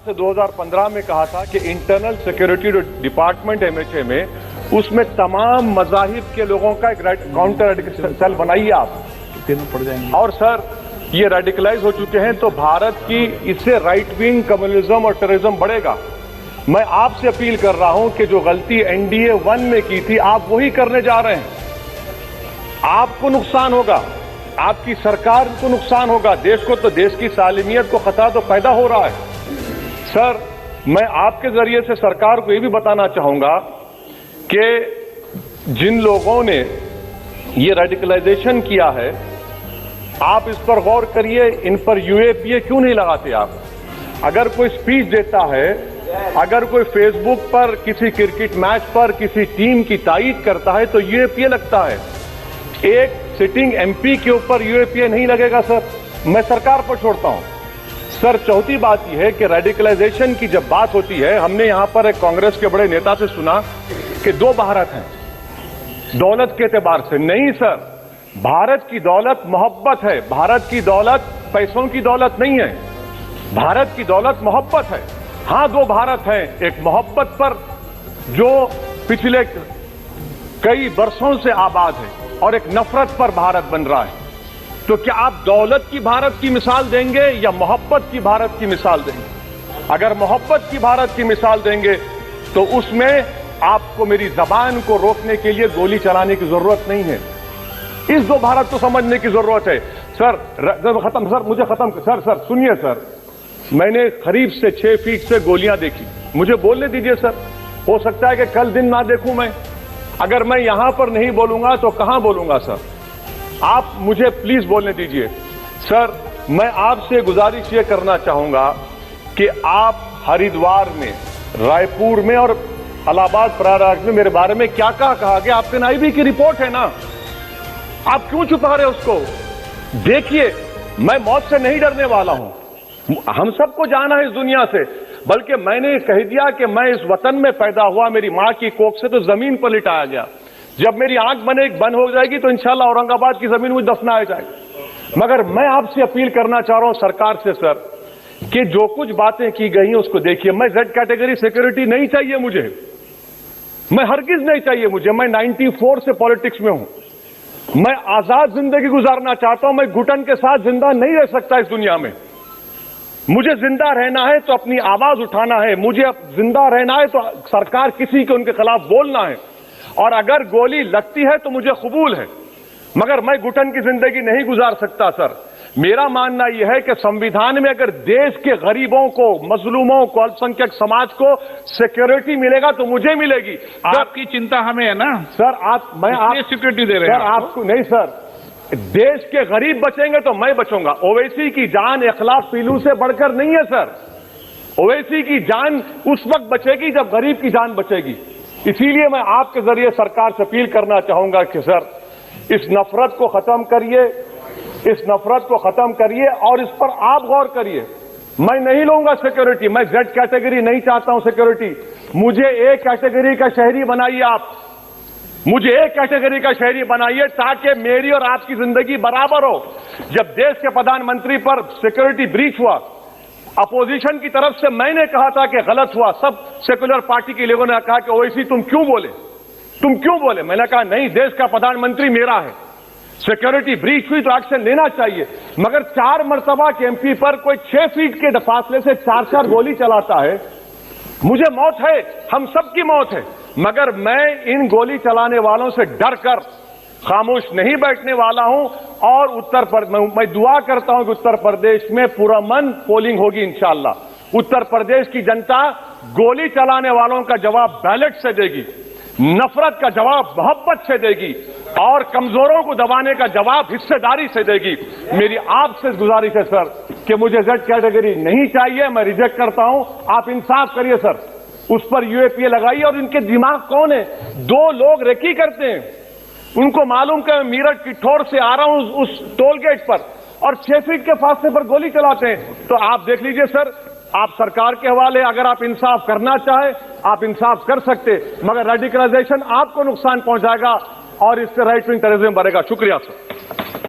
आपसे 2015 में कहा था कि इंटरनल सिक्योरिटी डिपार्टमेंट एमएचए में उसमें तमाम मजाहिब के लोगों का एक काउंटर सेल बनाइए आप, पड़ जाएंगे। और सर ये रेडिकलाइज हो चुके हैं तो भारत की इससे राइट विंग कम्युनिज्म और टेररिज्म बढ़ेगा। मैं आपसे अपील कर रहा हूं कि जो गलती एनडीए 1 में की थी आप वही करने जा रहे हैं। आपको नुकसान होगा, आपकी सरकार को नुकसान होगा, देश को तो, देश की सालिमियत को खतरा तो पैदा हो रहा है। सर मैं आपके जरिए से सरकार को यह भी बताना चाहूंगा कि जिन लोगों ने ये रेडिकलाइजेशन किया है आप इस पर गौर करिए, इन पर यूएपीए क्यों नहीं लगाते आप? अगर कोई स्पीच देता है, अगर कोई फेसबुक पर किसी क्रिकेट मैच पर किसी टीम की तारीफ करता है तो यूएपीए लगता है। एक सिटिंग एमपी के ऊपर यूएपीए नहीं लगेगा सर, मैं सरकार पर छोड़ता हूं। सर चौथी बात यह है कि रेडिकलाइजेशन की जब बात होती है, हमने यहां पर एक कांग्रेस के बड़े नेता से सुना कि 2 भारत हैं दौलत के एतबार से। नहीं सर, भारत की दौलत मोहब्बत है, भारत की दौलत पैसों की दौलत नहीं है, भारत की दौलत मोहब्बत है। हां 2 भारत हैं, एक मोहब्बत पर जो पिछले कई वर्षों से आबाद है और एक नफरत पर भारत बन रहा है। तो क्या आप दौलत की भारत की मिसाल देंगे या मोहब्बत की भारत की मिसाल देंगे? अगर मोहब्बत की भारत की मिसाल देंगे तो उसमें आपको मेरी जबान को रोकने के लिए गोली चलाने की जरूरत नहीं है। इस 2 भारत को समझने की जरूरत है। सर खत्म, सर मुझे खत्म, सर सुनिए सर, मैंने करीब से 6 फीट से गोलियां देखी, मुझे बोलने दीजिए सर। हो सकता है कि कल दिन ना देखूं मैं, अगर मैं यहां पर नहीं बोलूंगा तो कहां बोलूंगा सर? आप मुझे प्लीज बोलने दीजिए। सर मैं आपसे गुजारिश ये करना चाहूंगा कि आप हरिद्वार में, रायपुर में और इलाहाबाद प्रयागराज में मेरे बारे में क्या कहा कि आपके नाईबी की रिपोर्ट है ना, आप क्यों छुपा रहे उसको? देखिए मैं मौत से नहीं डरने वाला हूं, हम सबको जाना है इस दुनिया से, बल्कि मैंने कह दिया कि मैं इस वतन में पैदा हुआ, मेरी मां की कोख से तो जमीन पर लिटाया गया। जब मेरी आंख बंद हो जाएगी तो इंशाल्लाह औरंगाबाद की जमीन मुझे दफनाया जाएगा। मगर मैं आपसे अपील करना चाह रहा हूं सरकार से सर कि जो कुछ बातें की गई हैं उसको देखिए। मैं Z कैटेगरी सिक्योरिटी नहीं चाहिए मुझे, मैं हरगिज नहीं चाहिए मुझे। मैं 94 से पॉलिटिक्स में हूं, मैं आजाद जिंदगी गुजारना चाहता हूं। मैं घुटन के साथ जिंदा नहीं रह सकता इस दुनिया में। मुझे जिंदा रहना है तो अपनी आवाज उठाना है, मुझे जिंदा रहना है तो सरकार किसी के उनके खिलाफ बोलना है, और अगर गोली लगती है तो मुझे कबूल है, मगर मैं घुटन की जिंदगी नहीं गुजार सकता सर। मेरा मानना यह है कि संविधान में अगर देश के गरीबों को, मजलूमों को, अल्पसंख्यक समाज को सिक्योरिटी मिलेगा तो मुझे मिलेगी। आपकी चिंता हमें है ना सर, मैं सिक्योरिटी दे रहे हैं सर आपको नहीं सर, देश के गरीब बचेंगे तो मैं बचूंगा। ओवैसी की जान इखलाक पीलू से बढ़कर नहीं है सर, ओवैसी की जान उस वक्त बचेगी जब गरीब की जान बचेगी। इसीलिए मैं आपके जरिए सरकार से अपील करना चाहूंगा कि सर इस नफरत को खत्म करिए, इस नफरत को खत्म करिए और इस पर आप गौर करिए। मैं नहीं लूंगा सिक्योरिटी, मैं Z कैटेगरी नहीं चाहता हूं सिक्योरिटी, मुझे A कैटेगरी का शहरी बनाइए आप, मुझे A कैटेगरी का शहरी बनाइए ताकि मेरी और आपकी जिंदगी बराबर हो। जब देश के प्रधानमंत्री पर सिक्योरिटी ब्रीच हुआ, अपोजिशन की तरफ से मैंने कहा था कि गलत हुआ, सब सेक्युलर पार्टी के लोगों ने कहा कि ओवैसी तुम क्यों बोले? मैंने कहा नहीं, देश का प्रधानमंत्री मेरा है, सिक्योरिटी ब्रीच हुई तो एक्शन लेना चाहिए। मगर 4 मरतबा के एमपी पर कोई 6 फीट के फासले से 4 गोली चलाता है, मुझे मौत है, हम सबकी मौत है, मगर मैं इन गोली चलाने वालों से डर कर खामोश नहीं बैठने वाला हूं। और मैं दुआ करता हूं कि उत्तर प्रदेश में पुरअमन पोलिंग होगी इंशाअल्लाह। उत्तर प्रदेश की जनता गोली चलाने वालों का जवाब बैलेट से देगी, नफरत का जवाब मोहब्बत से देगी और कमजोरों को दबाने का जवाब हिस्सेदारी से देगी। मेरी आपसे गुजारिश है सर कि मुझे Z कैटेगरी नहीं चाहिए, मैं रिजेक्ट करता हूं। आप इंसाफ करिए सर, उस पर यूएपीए लगाइए। और इनके दिमाग कौन है? 2 लोग रेकी करते हैं, उनको मालूम कि मैं मीरठ की ठोर से आ रहा हूं उस टोल गेट पर, और 6 फीट के फासले पर गोली चलाते हैं। तो आप देख लीजिए सर, आप सरकार के हवाले, अगर आप इंसाफ करना चाहे आप इंसाफ कर सकते, मगर रेडिकलाइजेशन आपको नुकसान पहुंचाएगा और इससे राइट विंग टेररिज्म बढ़ेगा। शुक्रिया सर।